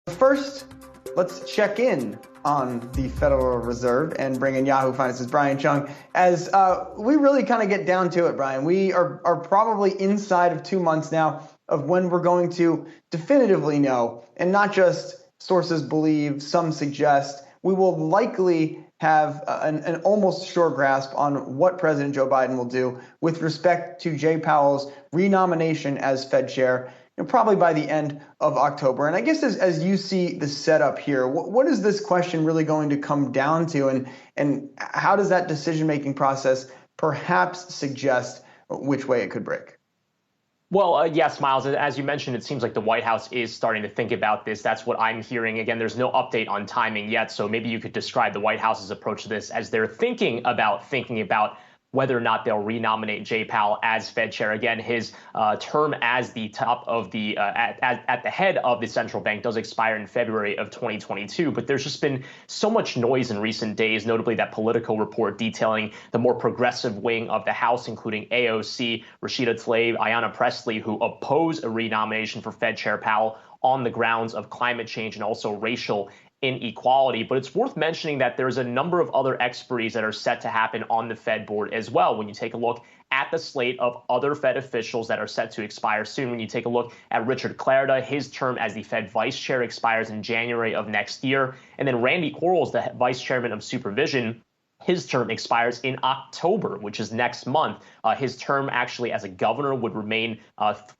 First, let's check in on the Federal Reserve and bring in Yahoo Finance's Brian Cheung. As we really kind of get down to it, Brian, we are probably inside of 2 months now of when we're going to definitively know, and not just sources believe, some suggest. We will likely have an almost sure grasp on what President Joe Biden will do with respect to Jay Powell's renomination as Fed chair, probably by the end of October. And I guess as you see the setup here, what is this question really going to come down to? And how does that decision-making process perhaps suggest which way it could break? Well, yes, Myles, as you mentioned, it seems like the White House is starting to think about this. That's what I'm hearing. Again, there's no update on timing yet. So maybe you could describe the White House's approach to this as they're thinking about whether or not they'll renominate Jay Powell as Fed chair. Again, his term as the top of the at the head of the central bank does expire in February of 2022. But there's just been so much noise in recent days, notably that Politico report detailing the more progressive wing of the House, including AOC, Rashida Tlaib, Ayanna Pressley, who oppose a renomination for Fed Chair Powell on the grounds of climate change and also racial inequality. But it's worth mentioning that there's a number of other expiries that are set to happen on the Fed board as well. When you take a look at the slate of other Fed officials that are set to expire soon, when you take a look at Richard Clarida, his term as the Fed vice chair expires in January of next year. And then Randy Quarles, the vice chairman of supervision, his term expires in October, which is next month. His term actually as a governor would remain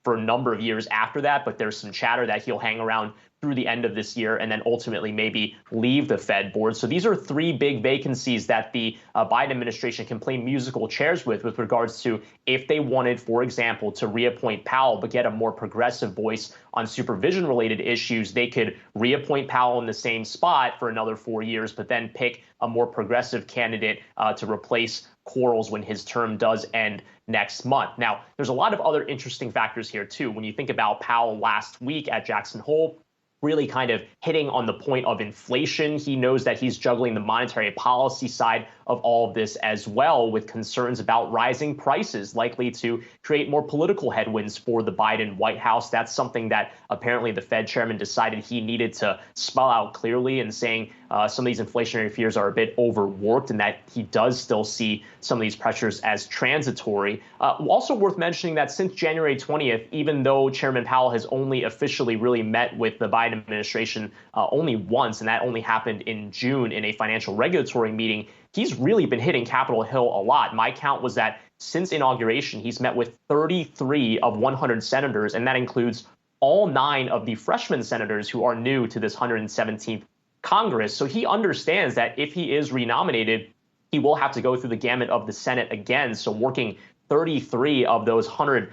for a number of years after that, but there's some chatter that he'll hang around through the end of this year and then ultimately maybe leave the Fed board. So these are three big vacancies that the Biden administration can play musical chairs with regards to if they wanted, for example, to reappoint Powell but get a more progressive voice on supervision-related issues. They could reappoint Powell in the same spot for another 4 years, but then pick a more progressive candidate to replace Quarles when his term does end next month. Now, there's a lot of other interesting factors here, too. When you think about Powell last week at Jackson Hole, really kind of hitting on the point of inflation. He knows that he's juggling the monetary policy side of all of this as well, with concerns about rising prices likely to create more political headwinds for the Biden White House. That's something that apparently the Fed chairman decided he needed to spell out clearly, and saying some of these inflationary fears are a bit overworked and that he does still see some of these pressures as transitory. Also worth mentioning that since January 20th, even though Chairman Powell has only officially really met with the Biden administration only once, and that only happened in June in a financial regulatory meeting, he's really been hitting Capitol Hill a lot. My count was that since inauguration, he's met with 33 of 100 senators, and that includes all 9 of the freshman senators who are new to this 117th Congress. So he understands that if he is renominated, he will have to go through the gamut of the Senate again. So working 33 of those 100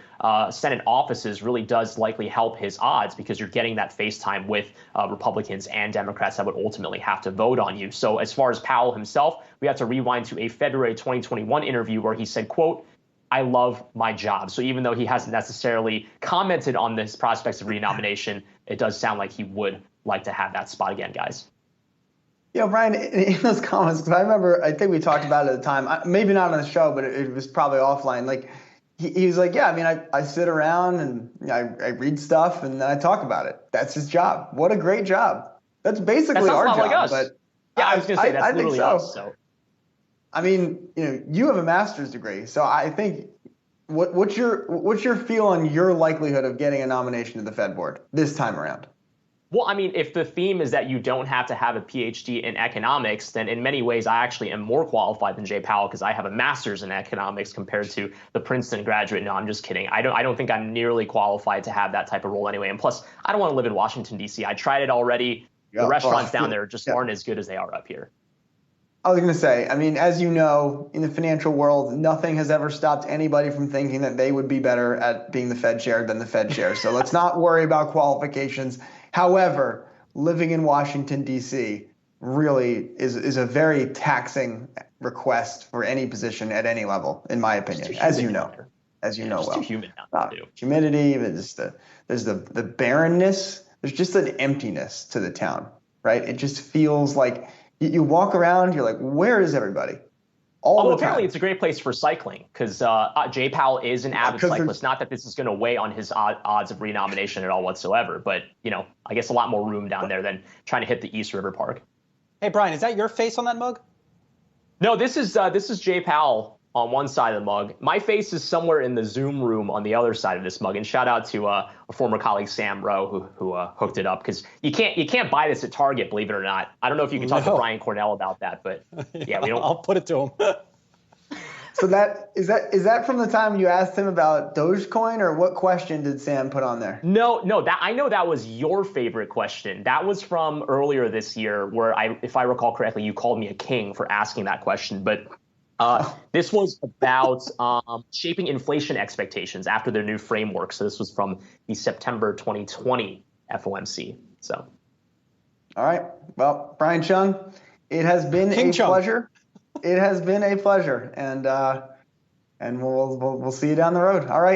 Senate offices really does likely help his odds, because you're getting that face time with Republicans and Democrats that would ultimately have to vote on you. So as far as Powell himself, we have to rewind to a February 2021 interview where he said, quote, "I love my job." So even though he hasn't necessarily commented on this prospects of renomination, it does sound like he would like to have that spot again, guys. Brian, in those comments, because I think we talked about it at the time, maybe not on the show, but it was probably offline. Like, he was like, I sit around and I read stuff and then I talk about it. That's his job. What a great job. That's basically our job. Like us. But yeah, I was going to say, that's literally us. So. I mean, you have a master's degree, so I think what's your feel on your likelihood of getting a nomination to the Fed board this time around? Well, I mean, if the theme is that you don't have to have a PhD in economics, then in many ways I actually am more qualified than Jay Powell, because I have a master's in economics compared to the Princeton graduate. No, I'm just kidding. I don't think I'm nearly qualified to have that type of role anyway. And plus, I don't want to live in Washington, D.C. I tried it already. The restaurants down there just aren't as good as they are up here. I was going to say, I mean, as you know, in the financial world, nothing has ever stopped anybody from thinking that they would be better at being the Fed chair than the Fed chair. So let's not worry about qualifications. However, living in Washington, D.C. really is a very taxing request for any position at any level, in my opinion, as you know. As you know well. Too humid down there, too. Humidity, there's the barrenness. There's just an emptiness to the town, right? It just feels like you walk around, you're like, where is everybody? all Although the apparently time. it's a great place for cycling because Jay Powell is an avid cyclist. Not that this is going to weigh on his odds of renomination at all whatsoever, but I guess a lot more room down there than trying to hit the East River Park. Hey, Brian, is that your face on that mug? No, this is Jay Powell on one side of the mug. My face is somewhere in the Zoom room on the other side of this mug. And shout out to a former colleague, Sam Rowe, who hooked it up, because you can't buy this at Target, believe it or not. I don't know if you can talk to Brian Cornell about that, but yeah, we don't. I'll put it to him. So is that from the time you asked him about Dogecoin, or what question did Sam put on there? No, that I know that was your favorite question. That was from earlier this year, where if I recall correctly, you called me a king for asking that question. But this was about shaping inflation expectations after their new framework. So this was from the September 2020 FOMC. So, all right. Well, Brian Cheung, it has been a pleasure. It has been a pleasure, and we'll see you down the road. All right.